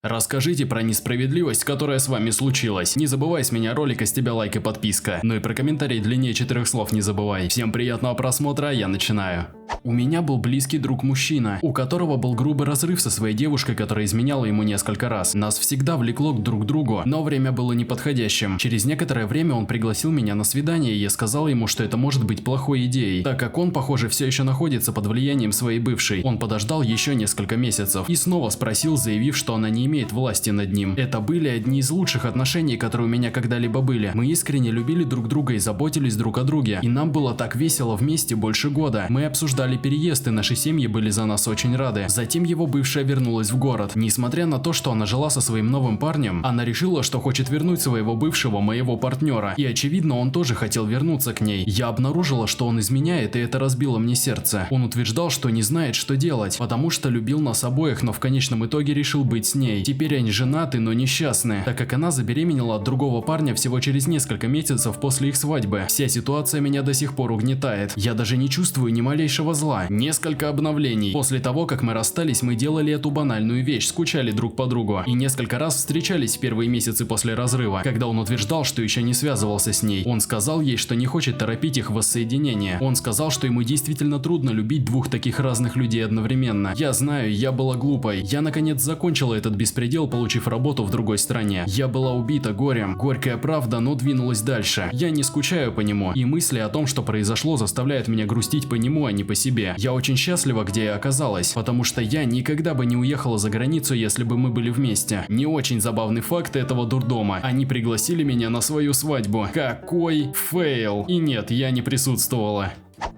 Расскажите про несправедливость, которая с вами случилась. Не забывай с меня ролика, с тебя лайк и подписка. Ну и про комментарий длиннее 4 слов не забывай. Всем приятного просмотра, я начинаю. У меня был близкий друг-мужчина, у которого был грубый разрыв со своей девушкой, которая изменяла ему несколько раз. Нас всегда влекло друг к другу, но время было неподходящим. Через некоторое время он пригласил меня на свидание, и я сказал ему, что это может быть плохой идеей, так как он, похоже, все еще находится под влиянием своей бывшей. Он подождал еще несколько месяцев и снова спросил, заявив, что она не имеет власти над ним. Это были одни из лучших отношений, которые у меня когда-либо были. Мы искренне любили друг друга и заботились друг о друге, и нам было так весело вместе больше года. Мы обсуждали переезд, и наши семьи были за нас очень рады. Затем его бывшая вернулась в город. Несмотря на то, что она жила со своим новым парнем, она решила, что хочет вернуть своего бывшего, моего партнера, и очевидно, он тоже хотел вернуться к ней. Я обнаружила, что он изменяет, и это разбило мне сердце. Он утверждал, что не знает, что делать, потому что любил нас обоих, но в конечном итоге решил быть с ней. Теперь они женаты, но несчастны, так как она забеременела от другого парня всего через несколько месяцев после их свадьбы. Вся ситуация меня до сих пор угнетает. Я даже не чувствую ни малейшего зла. Несколько обновлений. После того, как мы расстались, мы делали эту банальную вещь, скучали друг по другу и несколько раз встречались в первые месяцы после разрыва, когда он утверждал, что еще не связывался с ней. Он сказал ей, что не хочет торопить их воссоединение. Он сказал, что ему действительно трудно любить двух таких разных людей одновременно. Я знаю, я была глупой. Я наконец закончила этот беспредел, получив работу в другой стране. Я была убита горем. Горькая правда, но двинулась дальше. Я не скучаю по нему, и мысли о том, что произошло, заставляют меня грустить по нему, а не по себе. Я очень счастлива, где я оказалась, потому что я никогда бы не уехала за границу, если бы мы были вместе. Не очень забавный факт этого дурдома. Они пригласили меня на свою свадьбу. Какой фейл! И нет, я не присутствовала.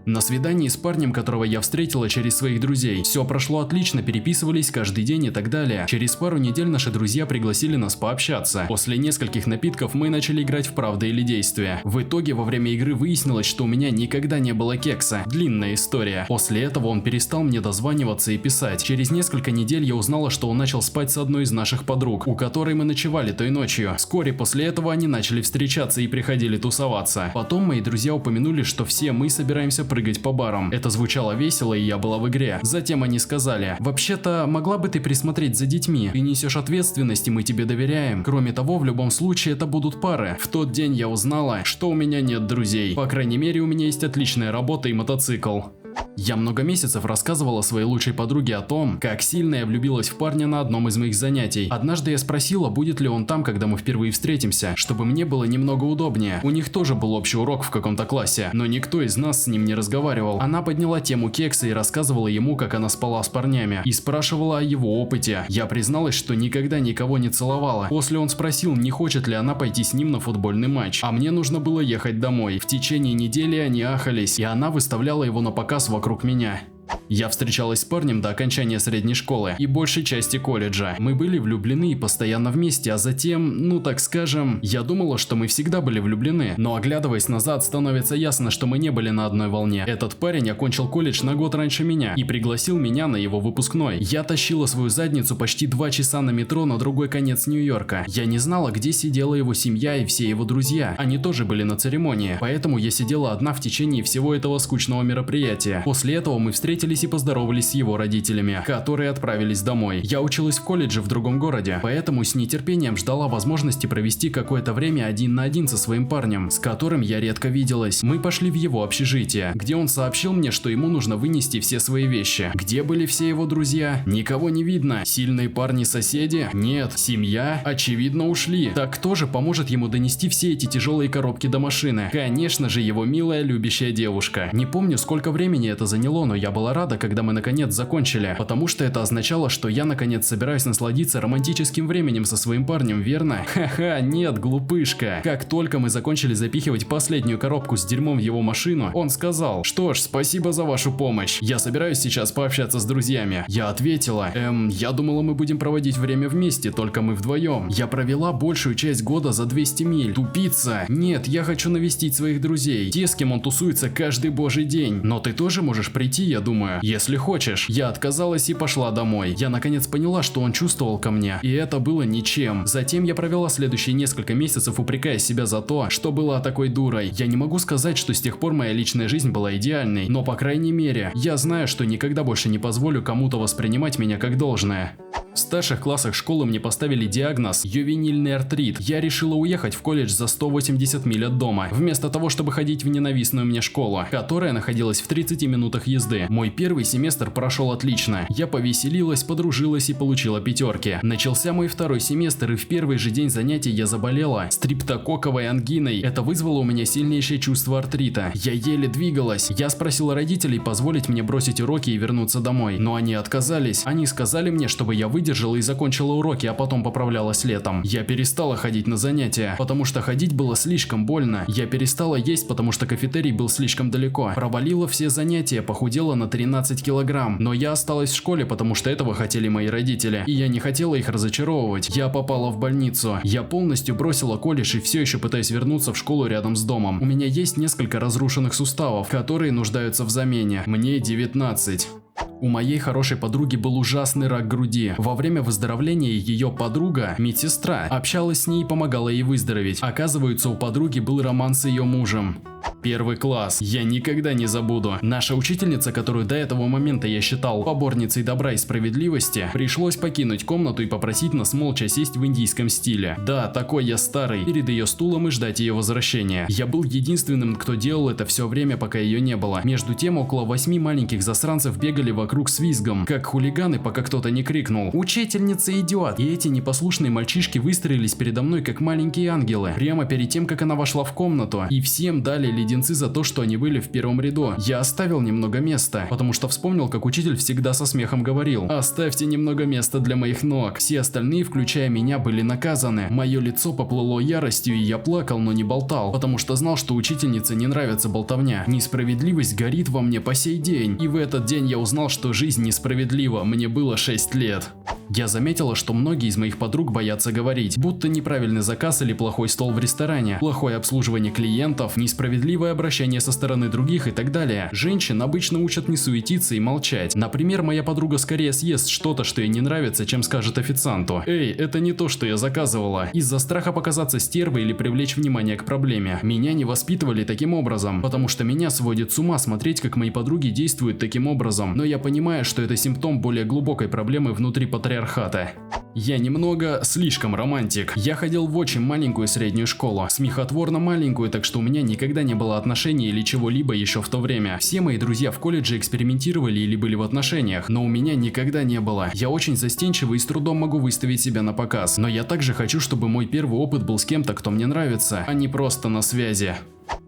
На свидании с парнем, которого я встретила через своих друзей, все прошло отлично, переписывались каждый день и так далее. Через пару недель наши друзья пригласили нас пообщаться. После нескольких напитков мы начали играть в правда или действие. В итоге во время игры выяснилось, что у меня никогда не было кекса. Длинная история. После этого он перестал мне дозваниваться и писать. Через несколько недель я узнала, что он начал спать с одной из наших подруг, у которой мы ночевали той ночью. Вскоре после этого они начали встречаться и приходили тусоваться. Потом мои друзья упомянули, что все мы собираемся прыгать по барам. Это звучало весело, и я была в игре. Затем они сказали: вообще-то, могла бы ты присмотреть за детьми? Ты несешь ответственность, и мы тебе доверяем. Кроме того, в любом случае это будут пары. В тот день я узнала, что у меня нет друзей. По крайней мере, у меня есть отличная работа и мотоцикл. Я много месяцев рассказывала своей лучшей подруге о том, как сильно я влюбилась в парня на одном из моих занятий. Однажды я спросила, будет ли он там, когда мы впервые встретимся, чтобы мне было немного удобнее. У них тоже был общий урок в каком-то классе, но никто из нас с ним не разговаривал. Она подняла тему кекса и рассказывала ему, как она спала с парнями, и спрашивала о его опыте. Я призналась, что никогда никого не целовала. После он спросил, не хочет ли она пойти с ним на футбольный матч, а мне нужно было ехать домой. В течение недели они ахались, и она выставляла его на показ вокруг меня. Я встречалась с парнем до окончания средней школы и большей части колледжа. Мы были влюблены и постоянно вместе, а затем, ну так скажем, я думала, что мы всегда были влюблены, но оглядываясь назад, становится ясно, что мы не были на одной волне. Этот парень окончил колледж на год раньше меня и пригласил меня на его выпускной. Я тащила свою задницу почти 2 часа на метро на другой конец Нью-Йорка. Я не знала, где сидела его семья и все его друзья. Они тоже были на церемонии, поэтому я сидела одна в течение всего этого скучного мероприятия. После этого мы встретились и поздоровались с его родителями, которые отправились домой. Я училась в колледже в другом городе, поэтому с нетерпением ждала возможности провести какое-то время один на один со своим парнем, с которым я редко виделась. Мы пошли в его общежитие, где он сообщил мне, что ему нужно вынести все свои вещи. Где были все его друзья? Никого не видно. Сильные парни-соседи? Нет. Семья? Очевидно, ушли. Так кто же поможет ему донести все эти тяжелые коробки до машины? Конечно же, его милая любящая девушка. Не помню, сколько времени это заняло, но я была рада, когда мы наконец закончили, потому что это означало, что я наконец собираюсь насладиться романтическим временем со своим парнем, верно? Ха-ха, нет, глупышка. Как только мы закончили запихивать последнюю коробку с дерьмом в его машину, он сказал: что ж, спасибо за вашу помощь. Я собираюсь сейчас пообщаться с друзьями. Я ответила: я думала, мы будем проводить время вместе, только мы вдвоем. Я провела большую часть года за 200 миль. Тупица. Нет, я хочу навестить своих друзей. Те, с кем он тусуется каждый божий день. Но ты тоже можешь прийти, я думаю. Если хочешь. Я отказалась и пошла домой. Я наконец поняла, что он чувствовал ко мне, и это было ничем. Затем я провела следующие несколько месяцев, упрекая себя за то, что была такой дурой. Я не могу сказать, что с тех пор моя личная жизнь была идеальной, но по крайней мере, я знаю, что никогда больше не позволю кому-то воспринимать меня как должное. В старших классах школы мне поставили диагноз ювенильный артрит. Я решила уехать в колледж за 180 миль от дома, вместо того, чтобы ходить в ненавистную мне школу, которая находилась в 30 минутах езды. Мой первый семестр прошел отлично. Я повеселилась, подружилась и получила пятерки. Начался мой второй семестр, и в первый же день занятий я заболела стрептококковой ангиной. Это вызвало у меня сильнейшее чувство артрита. Я еле двигалась. Я спросила родителей позволить мне бросить уроки и вернуться домой, но они отказались. Они сказали мне, чтобы я выдержала и закончила уроки, а потом поправлялась летом. Я перестала ходить на занятия, потому что ходить было слишком больно. Я перестала есть, потому что кафетерий был слишком далеко. Провалила все занятия, похудела на 13 килограмм. Но я осталась в школе, потому что этого хотели мои родители. И я не хотела их разочаровывать. Я попала в больницу. Я полностью бросила колледж и все еще пытаюсь вернуться в школу рядом с домом. У меня есть несколько разрушенных суставов, которые нуждаются в замене. Мне 19. У моей хорошей подруги был ужасный рак груди. Во время выздоровления ее подруга, медсестра, общалась с ней и помогала ей выздороветь. Оказывается, у подруги был роман с ее мужем. Первый класс. Я никогда не забуду. Наша учительница, которую до этого момента я считал поборницей добра и справедливости, пришлось покинуть комнату и попросить нас молча сесть в индийском стиле. Да, такой я старый, перед ее стулом и ждать ее возвращения. Я был единственным, кто делал это все время, пока ее не было. Между тем, около 8 маленьких засранцев бегали вокруг с визгом, как хулиганы, пока кто-то не крикнул: «Учительница идиот!» И эти непослушные мальчишки выстроились передо мной, как маленькие ангелы, прямо перед тем, как она вошла в комнату, и всем дали леденцы за то, что они были в первом ряду. Я оставил немного места, потому что вспомнил, как учитель всегда со смехом говорил: «Оставьте немного места для моих ног». Все остальные, включая меня, были наказаны. Мое лицо поплыло яростью, и я плакал, но не болтал, потому что знал, что учительнице не нравится болтовня. Несправедливость горит во мне по сей день. И в этот день я узнал, что жизнь несправедлива. Мне было 6 лет. Я заметила, что многие из моих подруг боятся говорить, будто неправильный заказ или плохой стол в ресторане, плохое обслуживание клиентов, несправедливое обращение со стороны других и так далее. Женщин обычно учат не суетиться и молчать. Например, моя подруга скорее съест что-то, что ей не нравится, чем скажет официанту: «Эй, это не то, что я заказывала», из-за страха показаться стервой или привлечь внимание к проблеме. Меня не воспитывали таким образом, потому что меня сводит с ума смотреть, как мои подруги действуют таким образом, но я понимаю, что это симптом более глубокой проблемы внутри патриархата. Я немного слишком романтик. Я ходил в очень маленькую среднюю школу, смехотворно маленькую, так что у меня никогда не было отношений или чего-либо еще в то время. Все мои друзья в колледже экспериментировали или были в отношениях, но у меня никогда не было. Я очень застенчивый и с трудом могу выставить себя на показ, но я также хочу, чтобы мой первый опыт был с кем-то, кто мне нравится, а не просто на связи.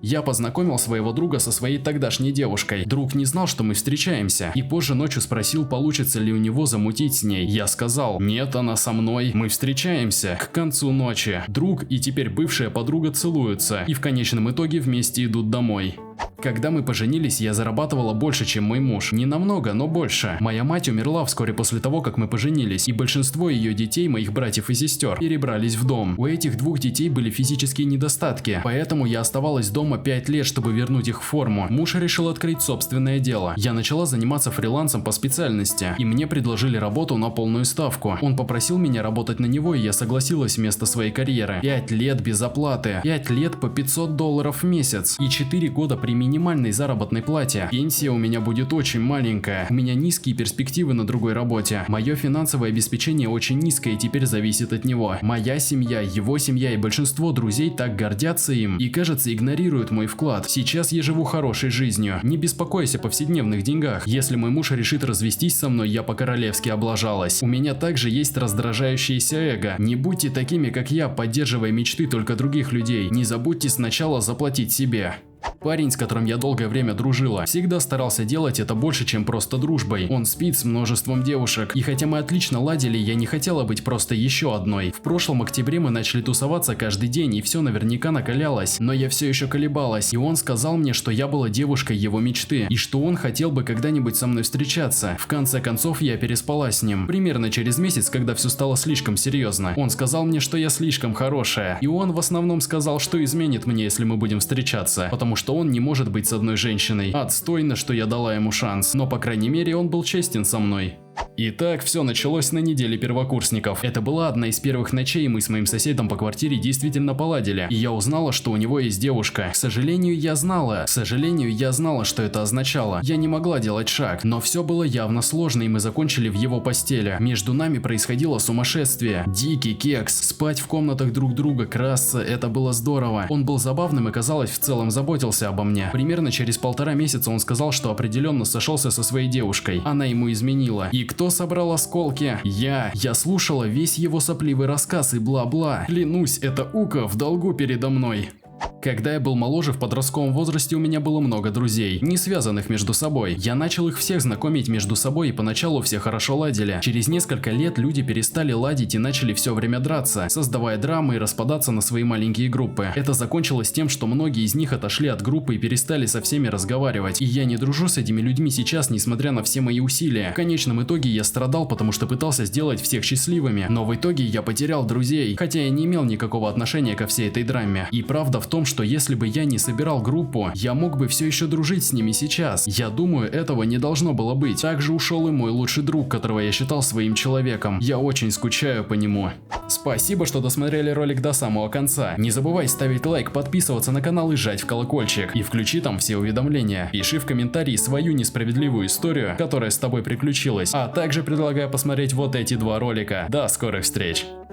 Я познакомил своего друга со своей тогдашней девушкой. Друг не знал, что мы встречаемся, и позже ночью спросил, получится ли у него замутить с ней. Я сказал: «Нет, она со мной, мы встречаемся». К концу ночи друг и теперь бывшая подруга целуются, и в конечном итоге вместе идут домой. Когда мы поженились, я зарабатывала больше, чем мой муж. Не намного, но больше. Моя мать умерла вскоре после того, как мы поженились, и большинство ее детей, моих братьев и сестер, перебрались в дом. У этих двух детей были физические недостатки, поэтому я оставалась дома 5 лет, чтобы вернуть их в форму. Муж решил открыть собственное дело. Я начала заниматься фрилансом по специальности, и мне предложили работу на полную ставку. Он попросил меня работать на него, и я согласилась вместо своей карьеры. 5 лет без оплаты, 5 лет по $500 в месяц и 4 года при минимальной заработной плате. Пенсия у меня будет очень маленькая. У меня низкие перспективы на другой работе. Мое финансовое обеспечение очень низкое и теперь зависит от него. Моя семья, его семья и большинство друзей так гордятся им и, кажется, игнорируют мой вклад. Сейчас я живу хорошей жизнью, не беспокойся о повседневных деньгах. Если мой муж решит развестись со мной, я по-королевски облажалась. У меня также есть раздражающееся эго. Не будьте такими, как я, поддерживая мечты только других людей. Не забудьте сначала заплатить себе. Парень, с которым я долгое время дружила, всегда старался делать это больше, чем просто дружбой. Он спит с множеством девушек, и хотя мы отлично ладили, я не хотела быть просто еще одной. В прошлом октябре мы начали тусоваться каждый день, и все наверняка накалялось, но я все еще колебалась, и он сказал мне, что я была девушкой его мечты, и что он хотел бы когда-нибудь со мной встречаться. В конце концов, я переспала с ним. Примерно через месяц, когда все стало слишком серьезно. Он сказал мне, что я слишком хорошая, и он в основном сказал, что изменит мне, если мы будем встречаться, потому что он не может быть с одной женщиной. Отстойно, что я дала ему шанс, но по крайней мере он был честен со мной. Итак, все началось на неделе первокурсников. Это была одна из первых ночей, и мы с моим соседом по квартире действительно поладили. И я узнала, что у него есть девушка. К сожалению, я знала, что это означало. Я не могла делать шаг, но все было явно сложно, и мы закончили в его постели. Между нами происходило сумасшествие. Дикий кекс, спать в комнатах друг друга, красться, это было здорово. Он был забавным и, казалось, в целом заботился обо мне. Примерно через 1,5 месяца он сказал, что определенно сошелся со своей девушкой. Она ему изменила. И кто собрал осколки? Я слушала весь его сопливый рассказ и бла-бла. Клянусь, это Ука в долгу передо мной. Когда я был моложе, в подростковом возрасте у меня было много друзей, не связанных между собой. Я начал их всех знакомить между собой, и поначалу все хорошо ладили. Через несколько лет люди перестали ладить и начали все время драться, создавая драмы и распадаться на свои маленькие группы. Это закончилось тем, что многие из них отошли от группы и перестали со всеми разговаривать. И я не дружу с этими людьми сейчас, несмотря на все мои усилия. В конечном итоге я страдал, потому что пытался сделать всех счастливыми. Но в итоге я потерял друзей, хотя я не имел никакого отношения ко всей этой драме. И правда в том, что если бы я не собирал группу, я мог бы все еще дружить с ними сейчас. Я думаю, этого не должно было быть. Также ушел и мой лучший друг, которого я считал своим человеком. Я очень скучаю по нему. Спасибо, что досмотрели ролик до самого конца. Не забывай ставить лайк, подписываться на канал и жать в колокольчик. И включи там все уведомления. Пиши в комментарии свою несправедливую историю, которая с тобой приключилась. А также предлагаю посмотреть вот эти 2 ролика. До скорых встреч!